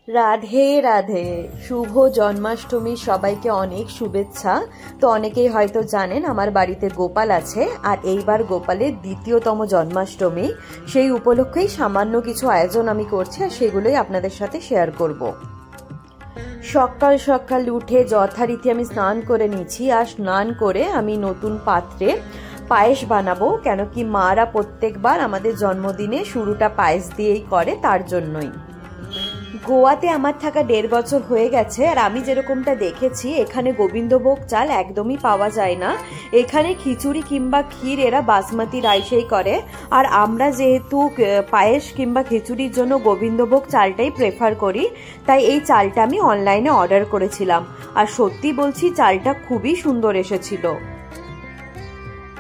রাধে রাধে। শুভ জন্মাষ্টমী সবাইকে অনেক শুভেচ্ছা। তো অনেকেই হয়তো জানেন আমার বাড়িতে গোপাল আছে, আর এইবার গোপালের দ্বিতীয়তম জন্মাষ্টমী। সেই উপলক্ষেই সামান্য কিছু আয়োজন আমি করছি, আর সেগুলোই আপনাদের সাথে শেয়ার করব। সকাল সকাল উঠে যথারীতি আমি স্নান করে নিয়েছি, আর স্নান করে আমি নতুন পাত্রে পায়েস বানাবো। কেন কি মারা প্রত্যেকবার আমাদের জন্মদিনে শুরুটা পায়েস দিয়েই করে, তার জন্যই। গোয়াতে আমার থাকা 1.5 বছর হয়ে গেছে, আর আমি যেরকমটা দেখেছি এখানে গোবিন্দভোগ চাল একদমই পাওয়া যায় না। এখানে খিচুড়ি কিংবা ক্ষীর এরা বাসমতি রাইসেই করে, আর আমরা যেহেতু পায়েস কিংবা খিচুড়ির জন্য গোবিন্দভোগ চালটাই প্রেফার করি, তাই এই চালটা আমি অনলাইনে অর্ডার করেছিলাম। আর সত্যি বলছি, চালটা খুবই সুন্দর এসেছিল।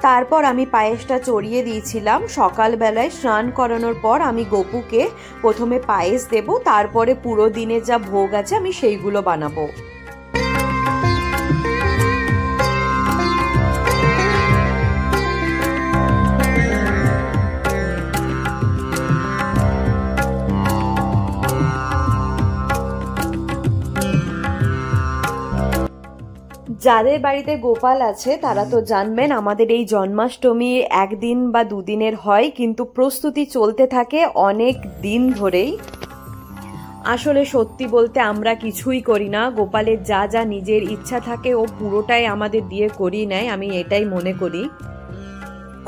তারপর আমি পায়েসটা চড়িয়ে দিয়েছিলাম। সকালবেলায় স্নান করানোর পর আমি গপুকে প্রথমে পায়েস দেব, তারপরে পুরো দিনের যা ভোগ আছে আমি সেইগুলো বানাবো। যাদের বাড়িতে গোপাল আছে তারা তো জানবেন আমাদের এই জন্মাষ্টমী একদিন বা দুদিনের হয়, কিন্তু প্রস্তুতি চলতে থাকে অনেক দিন ধরেই। আসলে সত্যি বলতে আমরা কিছুই করি না, গোপালের যা যা নিজের ইচ্ছা থাকে ও পুরোটাই আমাদের দিয়ে করিয়ে নেয়, আমি এটাই মনে করি।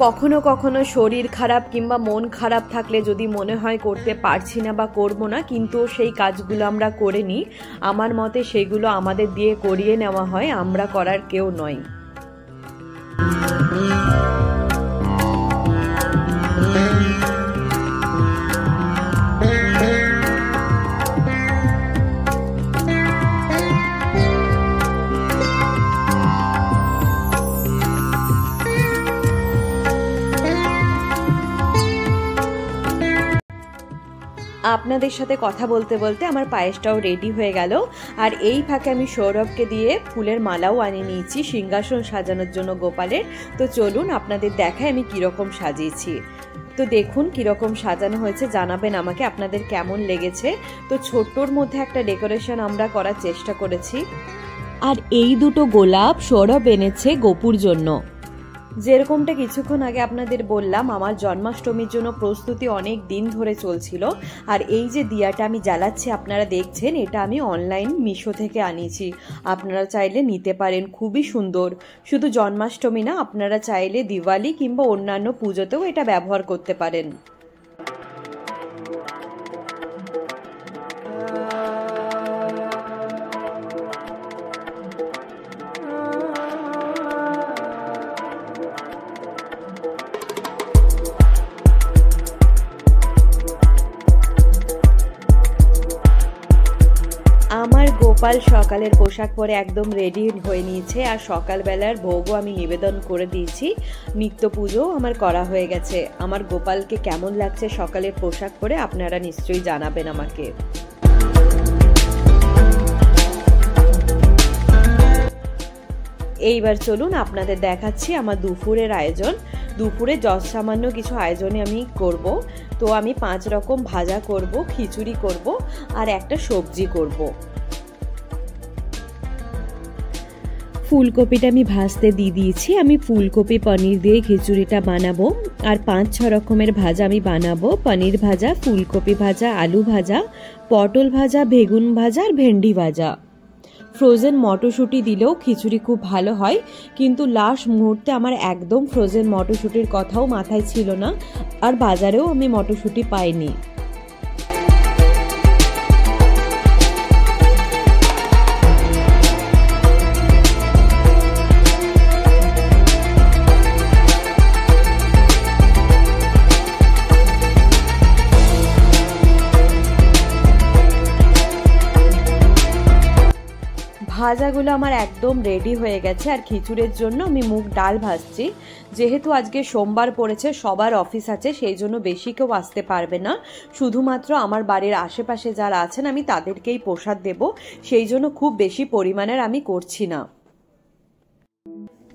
কখনো কখনো শরীর খারাপ কিংবা মন খারাপ থাকলে যদি মনে হয় করতে পারছি না বা করব না, কিন্তু সেই কাজগুলো আমরা করে নিই। আমার মতে সেগুলো আমাদের দিয়ে করিয়ে নেওয়া হয়, আমরা করার কেউ নয়। আপনাদের সাথে কথা বলতে বলতে আমার পায়েসটাও রেডি হয়ে গেল, আর এই ফাঁকে আমি সৌরভকে দিয়ে ফুলের মালাও আনিয়ে নিয়েছি সিংহাসন সাজানোর জন্য গোপালের। তো চলুন আপনাদের দেখায় আমি কিরকম সাজিয়েছি। তো দেখুন কিরকম সাজানো হয়েছে, জানাবেন আমাকে আপনাদের কেমন লেগেছে। তো ছোট্টর মধ্যে একটা ডেকোরেশন আমরা করার চেষ্টা করেছি। আর এই দুটো গোলাপ সৌরভ এনেছে গপুর জন্য। যেরকমটা কিছুক্ষণ আগে আপনাদের বললাম, আমার জন্মাষ্টমীর জন্য প্রস্তুতি অনেক দিন ধরে চলছিল। আর এই যে দিয়াটা আমি জ্বালাচ্ছি আপনারা দেখছেন, এটা আমি অনলাইন মিশো থেকে আনিয়েছি। আপনারা চাইলে নিতে পারেন, খুবই সুন্দর। শুধু জন্মাষ্টমী না, আপনারা চাইলে দিওয়ালি কিংবা অন্যান্য পুজোতেও এটা ব্যবহার করতে পারেন। আমার গোপাল সকালের পোশাক পরে একদম রেডি হয়ে নিয়েছে, আর সকালবেলার ভোগও আমি নিবেদন করে দিয়েছি। নিত্য পুজোও আমার করা হয়ে গেছে। আমার গোপালকে কেমন লাগছে সকালের পোশাক পরে আপনারা নিশ্চয়ই জানাবেন আমাকে। এইবার চলুন আপনাদের দেখাচ্ছি আমার দুপুরের আয়োজন। দুপুরে সামান্য কিছু আয়োজনে আমি করব। তো আমি 5 রকম ভাজা করব, খিচুড়ি করব, আর একটা সবজি করব। ফুলকপিটা আমি ভাজতে দিয়ে দিয়েছি। আমি ফুলকপি পনির দিয়ে খিচুড়িটা বানাবো। আর 5-6 রকমের ভাজা আমি বানাবো। পনির ভাজা, ফুলকপি ভাজা, আলু ভাজা, পটল ভাজা, বেগুন ভাজা আর ভেন্ডি ভাজা। ফ্রোজেন মটরশুঁটি দিলেও খিচুড়ি খুব ভালো হয়, কিন্তু লাস্ট মুহূর্তে আমার একদম ফ্রোজেন মটরশুঁটির কথাও মাথায় ছিল না, আর বাজারেও আমি মটরশুঁটি পাইনি। ভাজাগুলো আমার একদম রেডি হয়ে গেছে। আর খিচুড়ির জন্য আমি মুগ ডাল ভাজছি। যেহেতু আজকে সোমবার পড়েছে, সবার অফিস আছে, সেই জন্য বেশি কেউ আসতে পারবে না। শুধুমাত্র আমার বাড়ির আশেপাশে যারা আছেন আমি তাদেরকেই প্রসাদ দেব, সেই জন্য খুব বেশি পরিমাণের আমি করছি না।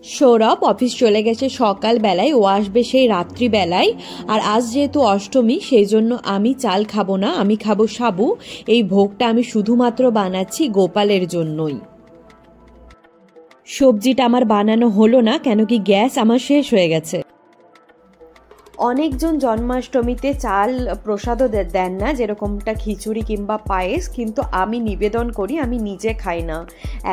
সৌরভ অফিস চলে গেছে সকালবেলায়, ও আসবে সেই রাত্রিবেলায়। আর আজ যেহেতু অষ্টমী সেই জন্য আমি চাল খাবো না, আমি খাবো সাবু। এই ভোগটা আমি শুধুমাত্র বানাচ্ছি গোপালের জন্যই। সবজিটা আমার বানানো হলো না, কেন কি গ্যাস আমার শেষ হয়ে গেছে। অনেকজন জন্মাষ্টমীতে চাল প্রসাদও দেন না, যেরকমটা খিচুড়ি কিংবা পায়েস, কিন্তু আমি নিবেদন করি, আমি নিজে খাই না।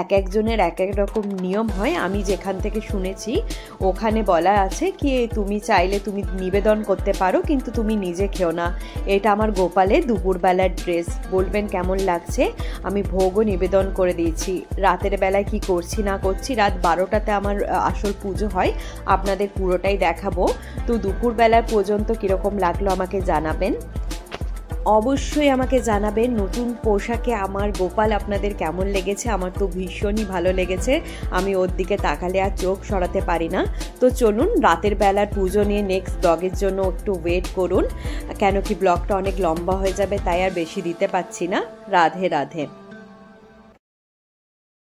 এক একজনের এক এক রকম নিয়ম হয়। আমি যেখান থেকে শুনেছি ওখানে বলা আছে কি তুমি চাইলে তুমি নিবেদন করতে পারো, কিন্তু তুমি নিজে খেও না। এটা আমার গোপালের দুপুরবেলার ড্রেস, বলবেন কেমন লাগছে। আমি ভোগও নিবেদন করে দিয়েছি। রাতের বেলায় কি করছি না করছি, রাত 12টাতে আমার আসল পুজো হয়, আপনাদের পুরোটাই দেখাবো। তো দুপুরবেলা পর্যন্ত কিরকম লাগলো আমাকে জানাবেন, অবশ্যই আমাকে জানাবেন। নতুন পোশাকে আমার গোপাল আপনাদের কেমন লেগেছে? আমার তো ভীষণই ভালো লেগেছে, আমি ওর দিকে তাকালে আর চোখ সরাতে পারি না। তো চলুন রাতের বেলার পুজো নিয়ে নেক্সট ব্লগের জন্য একটু ওয়েট করুন, কেন কি ব্লগটা অনেক লম্বা হয়ে যাবে, তাই আর বেশি দিতে পারছি না। রাধে রাধে।